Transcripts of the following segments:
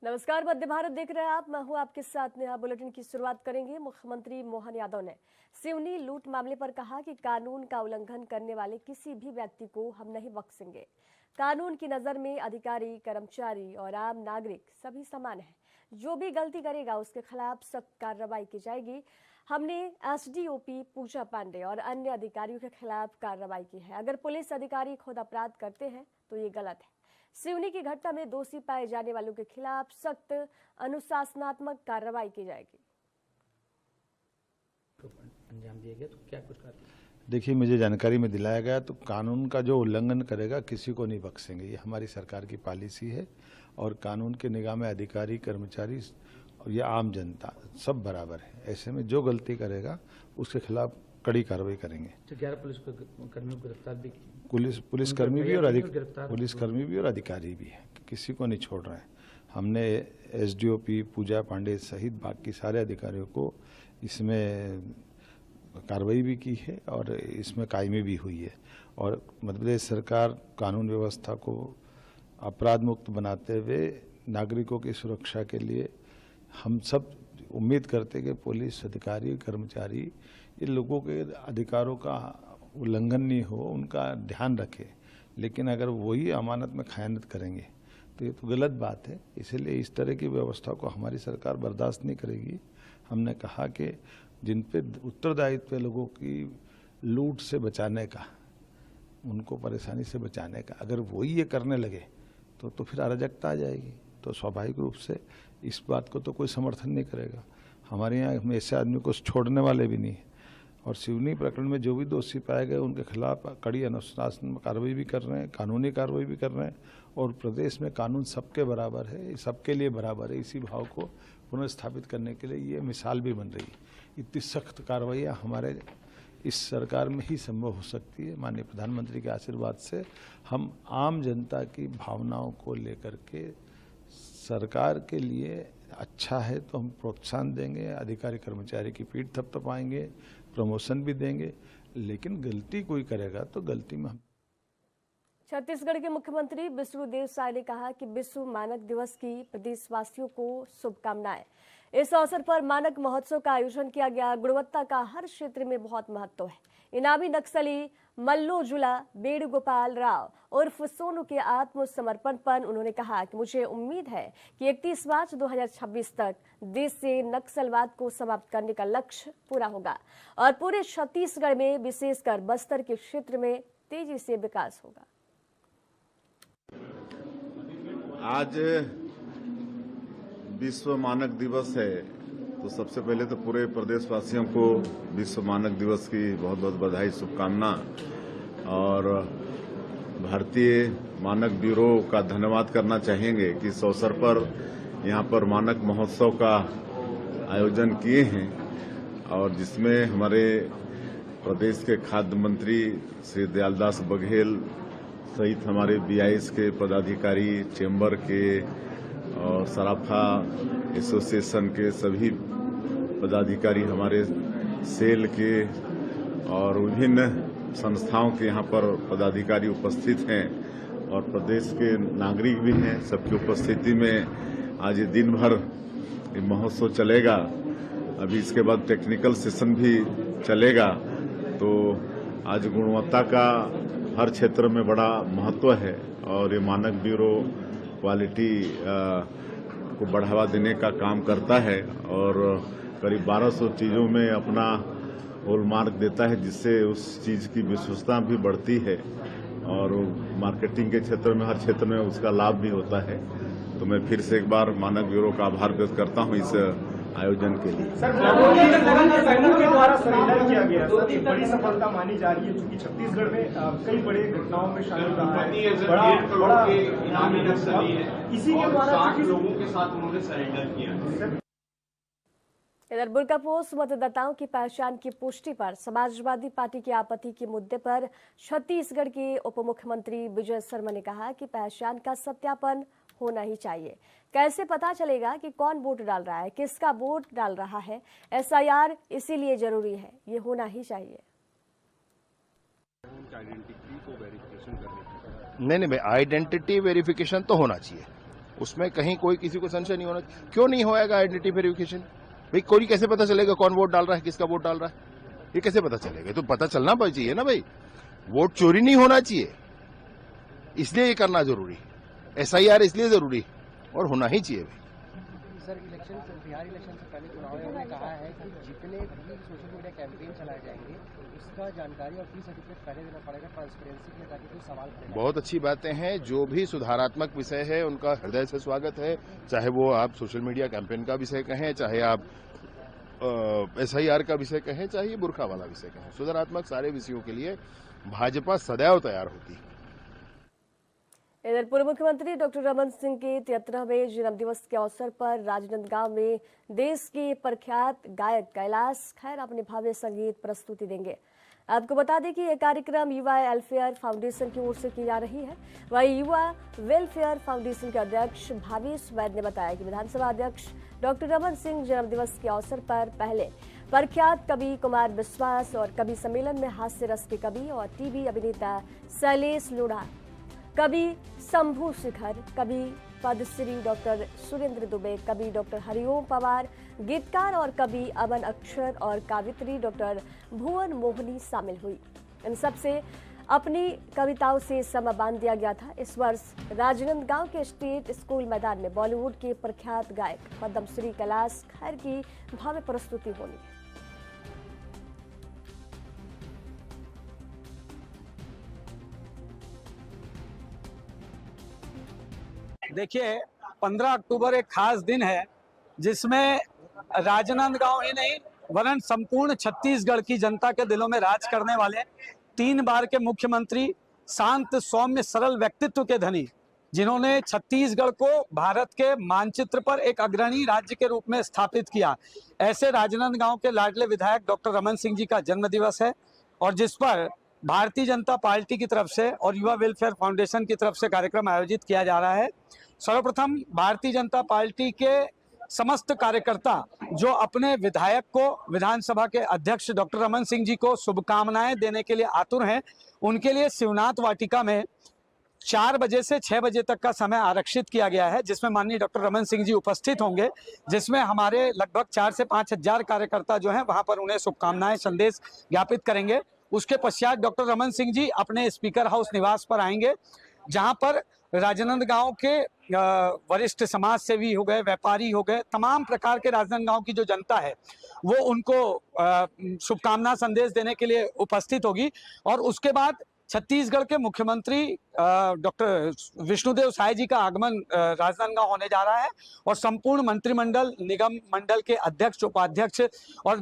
नमस्कार, मध्य भारत देख रहे हैं आप। मैं हूं आपके साथ नेहा। बुलेटिन की शुरुआत करेंगे। मुख्यमंत्री मोहन यादव ने सिवनी लूट मामले पर कहा कि कानून का उल्लंघन करने वाले किसी भी व्यक्ति को हम नहीं बख्शेंगे। कानून की नजर में अधिकारी, कर्मचारी और आम नागरिक सभी समान हैं। जो भी गलती करेगा उसके खिलाफ सख्त कार्रवाई की जाएगी। हमने एसडीओपी पूजा पांडे और अन्य अधिकारियों के खिलाफ कार्रवाई की है। अगर पुलिस अधिकारी खुद अपराध करते हैं तो ये गलत है। सिवनी की घटना में दोषी पाए जाने वालों के खिलाफ सख्त अनुशासनात्मक कार्रवाई की जाएगी। अंजाम दिया गया तो क्या कुछ देखिए, मुझे जानकारी में दिलाया गया तो कानून का जो उल्लंघन करेगा किसी को नहीं बख्शेंगे। ये हमारी सरकार की पॉलिसी है और कानून के निगाह में अधिकारी, कर्मचारी और ये आम जनता सब बराबर है। ऐसे में जो गलती करेगा उसके खिलाफ कड़ी कार्रवाई करेंगे। 11 पुलिस कर्मियों को गिरफ्तार भी, पुलिसकर्मी भी और अधिकारी भी है, किसी को नहीं छोड़ रहे हैं। हमने एसडीओपी पूजा पांडे सहित बाकी सारे अधिकारियों को इसमें कार्रवाई भी की है और इसमें कायमी भी हुई है। और मध्य प्रदेश सरकार कानून व्यवस्था को अपराध मुक्त बनाते हुए नागरिकों की सुरक्षा के लिए हम सब उम्मीद करते हैं कि पुलिस अधिकारी, कर्मचारी ये लोगों के अधिकारों का उल्लंघन नहीं हो, उनका ध्यान रखे। लेकिन अगर वही अमानत में खयानत करेंगे तो ये तो गलत बात है। इसलिए इस तरह की व्यवस्था को हमारी सरकार बर्दाश्त नहीं करेगी। हमने कहा कि जिन पे उत्तरदायित्व है लोगों की लूट से बचाने का, उनको परेशानी से बचाने का, अगर वही ये करने लगे तो फिर अराजकता आ जाएगी। तो स्वाभाविक रूप से इस बात को तो कोई समर्थन नहीं करेगा। हमारे यहाँ हम ऐसे आदमी को छोड़ने वाले भी नहीं है। और सिवनी प्रकरण में जो भी दोषी पाए गए उनके खिलाफ कड़ी अनुशासनात्मक कार्रवाई भी कर रहे हैं, कानूनी कार्रवाई भी कर रहे हैं। और प्रदेश में कानून सबके बराबर है, सबके लिए बराबर है। इसी भाव को पुनर्स्थापित करने के लिए ये मिसाल भी बन रही है। इतनी सख्त कार्रवाइयाँ हमारे इस सरकार में ही संभव हो सकती है। माननीय प्रधानमंत्री के आशीर्वाद से हम आम जनता की भावनाओं को लेकर के सरकार के लिए अच्छा है तो हम प्रोत्साहन देंगे, अधिकारी कर्मचारी की पीठ थपथपाएंगे, प्रमोशन भी देंगे। लेकिन गलती कोई करेगा तो गलती में हम। छत्तीसगढ़ के मुख्यमंत्री विष्णुदेव साय ने कहा कि विश्व मानक दिवस की प्रदेशवासियों को शुभकामनाएं। इस अवसर पर मानक महोत्सव का आयोजन किया गया। गुणवत्ता का हर क्षेत्र में बहुत महत्व है। इनामी नक्सली मल्लोजुला वेणुगोपाल राव उर्फ सोनू के आत्मसमर्पण पर उन्होंने कहा कि मुझे उम्मीद है कि 31 मार्च 2026 तक देश से नक्सलवाद को समाप्त करने का लक्ष्य पूरा होगा और पूरे छत्तीसगढ़ में, विशेषकर बस्तर के क्षेत्र में तेजी से विकास होगा। आज विश्व मानक दिवस है, तो सबसे पहले तो पूरे प्रदेशवासियों को विश्व मानक दिवस की बहुत बहुत बधाई, शुभकामना। और भारतीय मानक ब्यूरो का धन्यवाद करना चाहेंगे कि इस अवसर पर यहाँ पर मानक महोत्सव का आयोजन किए हैं और जिसमें हमारे प्रदेश के खाद्य मंत्री श्री दयालदास बघेल सहित हमारे बीआईएस के पदाधिकारी, चेंबर के और सराफा एसोसिएशन के सभी पदाधिकारी, हमारे सेल के और विभिन्न संस्थाओं के यहाँ पर पदाधिकारी उपस्थित हैं और प्रदेश के नागरिक भी हैं। सबकी उपस्थिति में आज ये दिन भर महोत्सव चलेगा। अभी इसके बाद टेक्निकल सेशन भी चलेगा। तो आज गुणवत्ता का हर क्षेत्र में बड़ा महत्व है और ये मानक ब्यूरो क्वालिटी को बढ़ावा देने का काम करता है और करीब 1200 चीज़ों में अपना हॉलमार्क देता है, जिससे उस चीज़ की विश्वसनीयता भी बढ़ती है और मार्केटिंग के क्षेत्र में, हर क्षेत्र में उसका लाभ भी होता है। तो मैं फिर से एक बार मानक ब्यूरो का आभार व्यक्त करता हूं इस आयोजन के लिए। सर, के द्वारा सरेंडर किया गया सर, एक बड़ी सफलता मानी जा रही है, क्योंकि छत्तीसगढ़ में कई बड़े घटनाओं में शामिल रहा है। बड़ा इनामी नक्सली है, इसी के द्वारा 60 लोगों के साथ उन्होंने सरेंडर किया। इधर बुर्कापोस्ट मतदाताओं की पहचान की पुष्टि पर समाजवादी पार्टी की आपत्ति के मुद्दे पर छत्तीसगढ़ के उप मुख्यमंत्री विजय शर्मा ने कहा कि पहचान का सत्यापन होना ही चाहिए। कैसे पता चलेगा कि कौन वोट डाल रहा है, किसका वोट डाल रहा है? एसआईआर इसीलिए जरूरी है, ये होना ही चाहिए। नहीं, आइडेंटिटी वेरिफिकेशन तो होना चाहिए। उसमें कहीं कोई किसी को संशय नहीं होना। क्यों नहीं होएगा आइडेंटिटी वेरिफिकेशन? भाई कोई कैसे पता चलेगा कौन वोट डाल रहा है, किसका वोट डाल रहा है? ये कैसे पता चलेगा? तो पता चलना चाहिए ना भाई। वोट चोरी नहीं होना चाहिए, इसलिए ये करना जरूरी। SIR इसलिए जरूरी और होना ही चाहिए भाई। सर, बिहार इलेक्शन से पहले चुनाव आयोग ने कहा है कि जितने भी सोशल मीडिया कैंपेन चलाए जाएंगे उसका जानकारी और फी सर्टिफिकेट पहले देना पड़ेगा ट्रांसपेरेंसी के लिए, ताकि कोई सवाल करे। बहुत अच्छी बातें हैं। जो भी सुधारात्मक विषय है उनका हृदय से स्वागत है, चाहे वो आप सोशल मीडिया कैंपेन का विषय कहें, चाहे आप SIR का विषय कहें, चाहे ये बुर्का वाला विषय कहें। सुधारात्मक सारे विषयों के लिए भाजपा सदैव तैयार होती है। इधर पूर्व मुख्यमंत्री डॉक्टर रमन सिंह के 73वें जन्मदिवस के अवसर पर राजनांदगांव में देश के प्रख्यात गायक कैलाश खैर अपने भव्य संगीत प्रस्तुति देंगे। आपको बता दें कि यह कार्यक्रम युवा वेलफेयर फाउंडेशन की ओर से की जा रही है। वहीं युवा वेलफेयर फाउंडेशन के अध्यक्ष भावेश वैद ने बताया कि विधानसभा अध्यक्ष डॉक्टर रमन सिंह जन्मदिवस के अवसर पर पहले प्रख्यात कवि कुमार विश्वास और कवि सम्मेलन में हास्य रस के कवि और टीवी अभिनेता शैलेश लोढ़ा, कवि शंभू शिखर, कवि पद्मश्री डॉक्टर सुरेंद्र दुबे, कवि डॉक्टर हरिओम पवार, गीतकार और कवि अमन अक्षर और कावित्री डॉक्टर भुवन मोहनी शामिल हुई। इन सबसे अपनी कविताओं से समा बांध दिया गया था। इस वर्ष राजनांदगांव के स्टेट स्कूल मैदान में बॉलीवुड के प्रख्यात गायक पद्मश्री कैलाश खैर की भव्य प्रस्तुति होनी है। देखिए, 15 अक्टूबर एक खास दिन है जिसमें राजनांदगांव ही नहीं वरन संपूर्ण छत्तीसगढ़ की जनता के दिलों में राज करने वाले 3 बार के मुख्यमंत्री, शांत सौम्य सरल व्यक्तित्व के धनी, जिन्होंने छत्तीसगढ़ को भारत के मानचित्र पर एक अग्रणी राज्य के रूप में स्थापित किया, ऐसे राजनांदगांव के लाडले विधायक डॉक्टर रमन सिंह जी का जन्मदिवस है और जिस पर भारतीय जनता पार्टी की तरफ से और युवा वेलफेयर फाउंडेशन की तरफ से कार्यक्रम आयोजित किया जा रहा है। सर्वप्रथम भारतीय जनता पार्टी के समस्त कार्यकर्ता जो अपने विधायक को, विधानसभा के अध्यक्ष डॉक्टर रमन सिंह जी को शुभकामनाएं देने के लिए आतुर हैं, उनके लिए शिवनाथ वाटिका में 4 बजे से 6 बजे तक का समय आरक्षित किया गया है, जिसमें माननीय डॉक्टर रमन सिंह जी उपस्थित होंगे, जिसमें हमारे लगभग 4 से 5 हजार कार्यकर्ता जो हैं वहां पर उन्हें शुभकामनाएं संदेश ज्ञापित करेंगे। उसके पश्चात डॉक्टर रमन सिंह जी अपने स्पीकर हाउस निवास पर आएंगे, जहां पर राजनांदगांव के वरिष्ठ समाज सेवी हो गए, व्यापारी हो गए, तमाम प्रकार के राजनांदगांव की जो जनता है वो उनको शुभकामना संदेश देने के लिए उपस्थित होगी। और उसके बाद छत्तीसगढ़ के मुख्यमंत्री डॉक्टर विष्णुदेव साय जी का आगमन राजनांदगांव होने जा रहा है और संपूर्ण मंत्रिमंडल, निगम मंडल के अध्यक्ष, उपाध्यक्ष और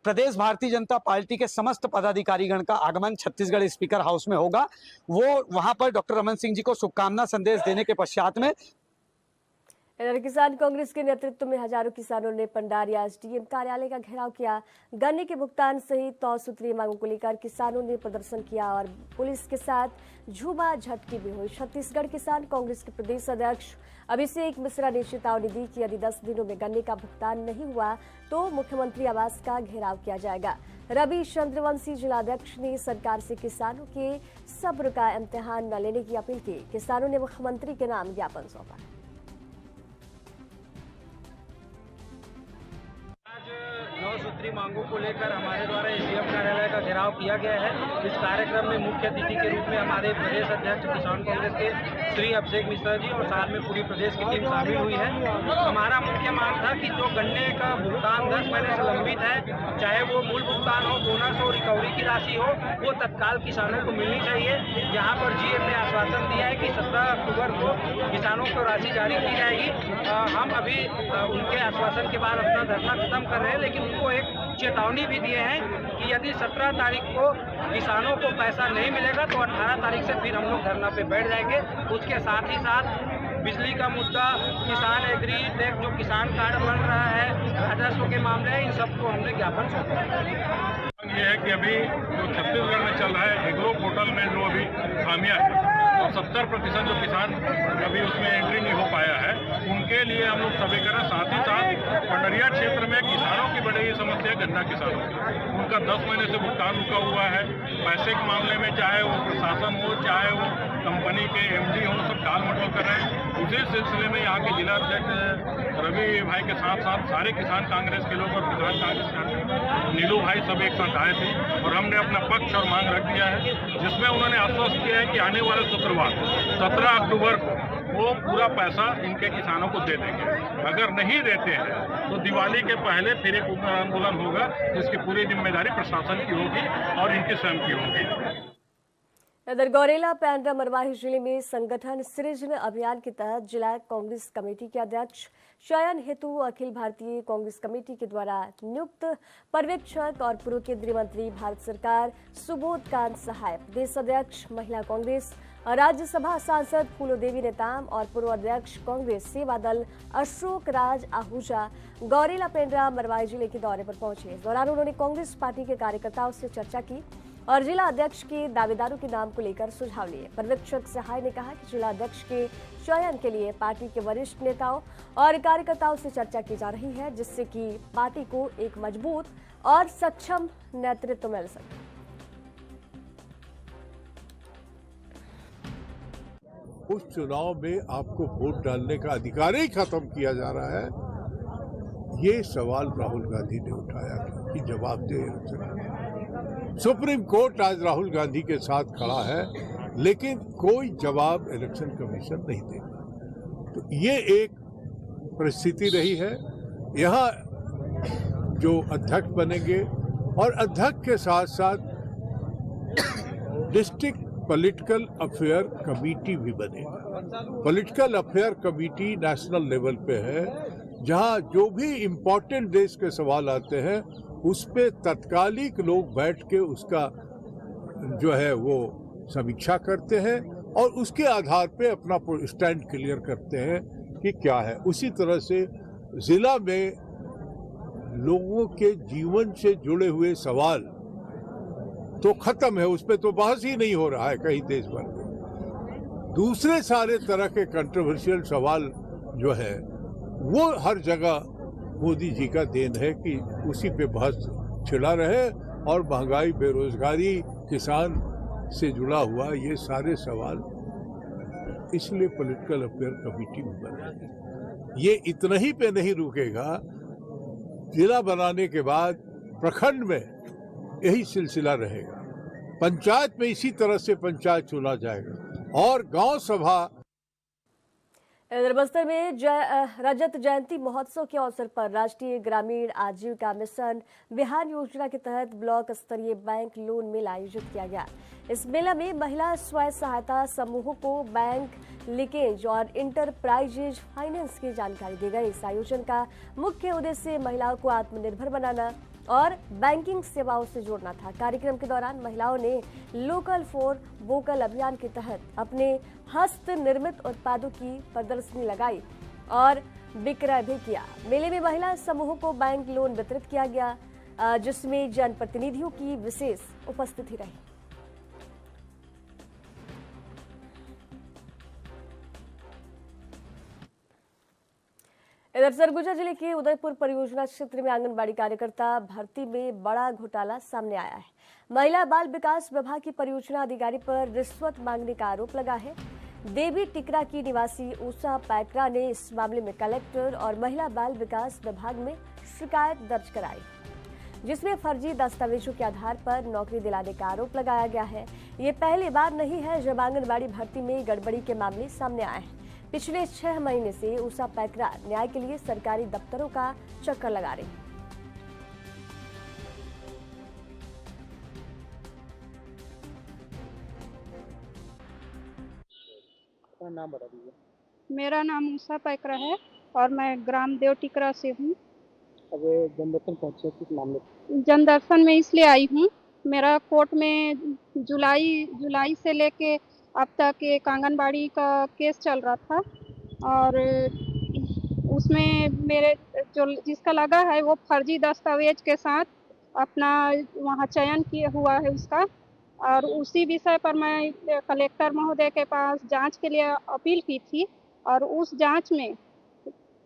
प्रदेश भारतीय जनता पार्टी के समस्त पदाधिकारीगण का आगमन छत्तीसगढ़ स्पीकर हाउस में होगा। वो वहां पर डॉक्टर रमन सिंह जी को शुभकामना संदेश देने के पश्चात में इधर किसान कांग्रेस के नेतृत्व में हजारों किसानों ने पंडारिया SDM कार्यालय का घेराव किया। गन्ने के भुगतान सहित 9 सूत्रीय मांगों को लेकर किसानों ने प्रदर्शन किया और पुलिस के साथ झूमा झटकी भी हुई। छत्तीसगढ़ किसान कांग्रेस के प्रदेश अध्यक्ष अभिषेक मिश्रा ने चेतावनी दी कि यदि 10 दिनों में गन्ने का भुगतान नहीं हुआ तो मुख्यमंत्री आवास का घेराव किया जाएगा। रवि चंद्रवंशी जिलाध्यक्ष ने सरकार से किसानों के सब्र का इम्तिहान न लेने की अपील की। किसानों ने मुख्यमंत्री के नाम ज्ञापन सौंपा। 9 सूत्री मांगों को लेकर हमारे द्वारा SDM कार्यालय का घेराव किया गया है। इस कार्यक्रम में मुख्य अतिथि के रूप में हमारे प्रदेश अध्यक्ष किसान कांग्रेस के श्री अभिषेक मिश्रा जी और साथ में पूरी प्रदेश की टीम शामिल हुई है। हमारा मुख्य मांग था कि जो गन्ने का भुगतान 10 महीने से लंबित है, चाहे वो मूल भुगतान हो, बोनस हो, रिकवरी की राशि हो, वो तत्काल किसानों को मिलनी चाहिए। यहाँ पर GM ने आश्वासन दिया है कि 17 अक्टूबर को किसानों को राशि जारी की जाएगी। हम अभी उनके आश्वासन के बाद अपना धरना खत्म कर रहे हैं, लेकिन उनको एक चेतावनी भी दिए हैं कि यदि 17 तारीख को किसानों को पैसा नहीं मिलेगा तो 18 तारीख से फिर हम लोग धरना पे बैठ जाएंगे। उसके साथ ही साथ बिजली का मुद्दा, किसान एग्री टैक्स, जो किसान कार्ड बन रहा है, राजस्व के मामले, इन सबको हमने ज्ञापन सौंपा है। ये है कि अभी जो छत्तीसगढ़ में चल रहा है एग्रो पोर्टल में जो अभी खामियां हैं और 70% जो किसान अभी उसमें एंट्री नहीं हो पाया है, उनके लिए हम लोग समीकरण, साथ ही साथ पंडरिया क्षेत्र में किसानों की बड़ी समस्या है, गन्ना किसानों की। उनका 10 महीने से भुगतान रुका हुआ है। पैसे के मामले में चाहे वो प्रशासन हो, चाहे वो कंपनी के MD हो, सब टाल मटोल कर रहे हैं। उसी सिलसिले में यहाँ के जिला अध्यक्ष रवि भाई के साथ साथ सारे किसान कांग्रेस के लोग और किसान कांग्रेस के नीलू भाई सब एक साथ आए थे और हमने अपना पक्ष और मांग रख दिया है, जिसमें उन्होंने आश्वस्त किया है कि आने वाले शुक्रवार 17 अक्टूबर को वो पूरा पैसा इनके किसानों को दे देंगे। अगर नहीं देते हैं तो दिवाली के पहले फिर एक आंदोलन होगा, जिसकी पूरी जिम्मेदारी प्रशासन की होगी और इनकी स्वयं की होगी। इधर गौरेला पेंड्रा मरवाही जिले में संगठन सृजन अभियान के तहत जिला कांग्रेस कमेटी के अध्यक्ष चयन हेतु अखिल भारतीय कांग्रेस कमेटी के द्वारा नियुक्त पर्यवेक्षक और पूर्व केंद्रीय मंत्री भारत सरकार सुबोध कांत सहाय, प्रदेश अध्यक्ष महिला कांग्रेस राज्यसभा सांसद फूलो देवी नेताम और पूर्व अध्यक्ष कांग्रेस सेवा दल अशोक राज आहूजा गौरेला पेंड्रा मरवाही जिले के दौरे पर पहुंचे। इस दौरान उन्होंने कांग्रेस पार्टी के कार्यकर्ताओं से चर्चा की और जिला अध्यक्ष के दावेदारों के नाम को लेकर सुझाव लिए। पर्यवेक्षक सहाय ने कहा कि जिला अध्यक्ष के चयन के लिए पार्टी के वरिष्ठ नेताओं और कार्यकर्ताओं से चर्चा की जा रही है, जिससे कि पार्टी को एक मजबूत और सक्षम नेतृत्व मिल सके। उस चुनाव में आपको वोट डालने का अधिकार ही खत्म किया जा रहा है, ये सवाल राहुल गांधी ने उठाया कि जवाबदेह। सुप्रीम कोर्ट आज राहुल गांधी के साथ खड़ा है, लेकिन कोई जवाब इलेक्शन कमीशन नहीं देगा। तो ये एक परिस्थिति रही है। यहाँ जो अध्यक्ष बनेंगे और अध्यक्ष के साथ साथ डिस्ट्रिक्ट पॉलिटिकल अफेयर कमेटी भी बनेगा। Political affair committee national level पे है, जहां जो भी इम्पोर्टेंट देश के सवाल आते हैं उस पे तत्कालिक लोग बैठ के उसका जो है वो समीक्षा करते हैं और उसके आधार पे अपना स्टैंड क्लियर करते हैं कि क्या है। उसी तरह से जिला में लोगों के जीवन से जुड़े हुए सवाल तो खत्म है, उस पर तो बहस ही नहीं हो रहा है कहीं देश भर में। दूसरे सारे तरह के कंट्रोवर्शियल सवाल जो है वो हर जगह मोदी जी का देन है कि उसी पे बहस छिड़ा रहे और महंगाई, बेरोजगारी, किसान से जुड़ा हुआ ये सारे सवाल, इसलिए पॉलिटिकल अफेयर कमेटी में बना। ये इतना ही पे नहीं रुकेगा, जिला बनाने के बाद प्रखंड में यही सिलसिला रहेगा, पंचायत में इसी तरह से पंचायत चुना जाएगा और गांव सभा। इधर बस्तर में रजत जयंती महोत्सव के अवसर पर राष्ट्रीय ग्रामीण आजीविका मिशन बिहान योजना के तहत ब्लॉक स्तरीय बैंक लोन मेला आयोजित किया गया। इस मेला में महिला स्वयं सहायता समूहों को बैंक लिंकेज और इंटरप्राइजेज फाइनेंस की जानकारी दी गई। इस आयोजन का मुख्य उद्देश्य महिलाओं को आत्मनिर्भर बनाना और बैंकिंग सेवाओं से जोड़ना था। कार्यक्रम के दौरान महिलाओं ने लोकल फॉर वोकल अभियान के तहत अपने हस्त निर्मित उत्पादों की प्रदर्शनी लगाई और विक्रय भी किया। मेले में महिला समूहों को बैंक लोन वितरित किया गया, जिसमें जनप्रतिनिधियों की विशेष उपस्थिति रही। इधर सरगुजा जिले के उदयपुर परियोजना क्षेत्र में आंगनबाड़ी कार्यकर्ता भर्ती में बड़ा घोटाला सामने आया है। महिला बाल विकास विभाग की परियोजना अधिकारी पर रिश्वत मांगने का आरोप लगा है। देवी टिकरा की निवासी उषा पैकरा ने इस मामले में कलेक्टर और महिला बाल विकास विभाग में शिकायत दर्ज कराई, जिसमें फर्जी दस्तावेजों के आधार पर नौकरी दिलाने का आरोप लगाया गया है। ये पहली बार नहीं है जब आंगनबाड़ी भर्ती में गड़बड़ी के मामले सामने आए हैं। पिछले 6 महीने से उषा पैकरा न्याय के लिए सरकारी दफ्तरों का चक्कर लगा रही है। नाम बता दीजिए। मेरा नाम उषा पैकरा है और मैं ग्राम देव टिकरा से हूँ। अब जनदर्शन पहुंचे किस मामले? जनदर्शन में इसलिए आई हूँ, मेरा कोर्ट में जुलाई से लेके अब तक एक आंगनबाड़ी का केस चल रहा था और उसमें मेरे जो जिसका लगा है वो फर्जी दस्तावेज के साथ अपना वहाँ चयन किया हुआ है उसका, और उसी विषय पर मैं कलेक्टर महोदय के पास जांच के लिए अपील की थी और उस जांच में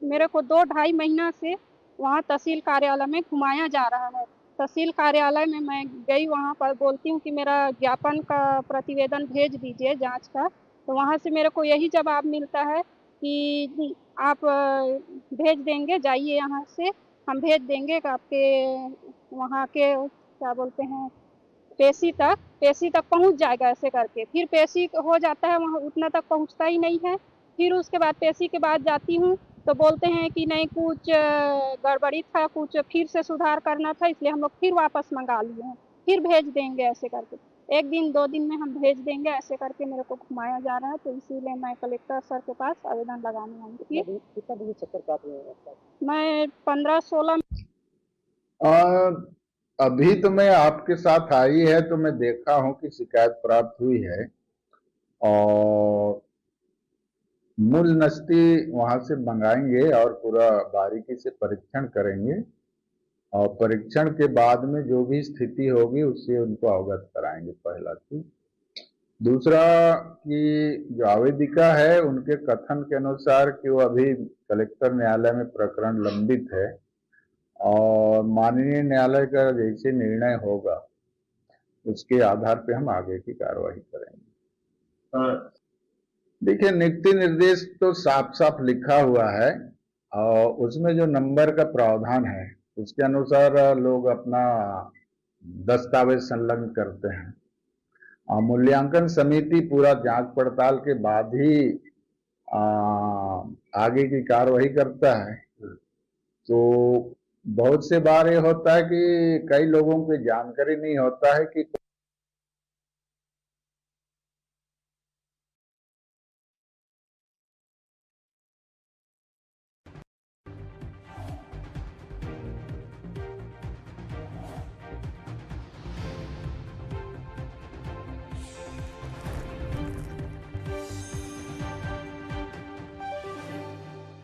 मेरे को 2-2.5 महीना से वहाँ तहसील कार्यालय में घुमाया जा रहा है। तहसील कार्यालय में मैं गई, वहाँ पर बोलती हूँ कि मेरा ज्ञापन का प्रतिवेदन भेज दीजिए जांच का, तो वहाँ से मेरे को यही जवाब मिलता है कि आप भेज देंगे, जाइए यहाँ से, हम भेज देंगे कि आपके वहाँ के क्या बोलते हैं पेशी तक पहुँच जाएगा, ऐसे करके। फिर पेशी हो जाता है, वहाँ उतना तक पहुँचता ही नहीं है। फिर उसके बाद पेशी के बाद जाती हूँ तो बोलते हैं कि नहीं, कुछ गड़बड़ी था, कुछ फिर से सुधार करना था, इसलिए हम लोग फिर वापस मंगा लिए हैं, फिर भेज देंगे, ऐसे करके 1 दिन 2 दिन में हम भेज देंगे, ऐसे करके मेरे को घुमाया जा रहा है। तो इसीलिए मैं कलेक्टर सर के पास आवेदन लगाने आई थी। कितना दूर चक्कर काट रहे हैं? मैं 15-16 अभी तो मैं आपके साथ आई है तो मैं देखा हूं कि शिकायत प्राप्त हुई है और मूल नस्ती वहां से मंगाएंगे और पूरा बारीकी से परीक्षण करेंगे और परीक्षण के बाद में जो भी स्थिति होगी उससे उनको अवगत कराएंगे, पहला चीज। दूसरा कि जो आवेदिका है उनके कथन के अनुसार कि वो अभी कलेक्टर न्यायालय में प्रकरण लंबित है और माननीय न्यायालय का जैसे निर्णय होगा उसके आधार पे हम आगे की कार्रवाई करेंगे। देखिए, नीति निर्देश तो साफ साफ लिखा हुआ है और उसमें जो नंबर का प्रावधान है उसके अनुसार लोग अपना दस्तावेज संलग्न करते हैं। मूल्यांकन समिति पूरा जांच पड़ताल के बाद ही आगे की कार्रवाई करता है। तो बहुत से बार ये होता है कि कई लोगों को जानकारी नहीं होता है कि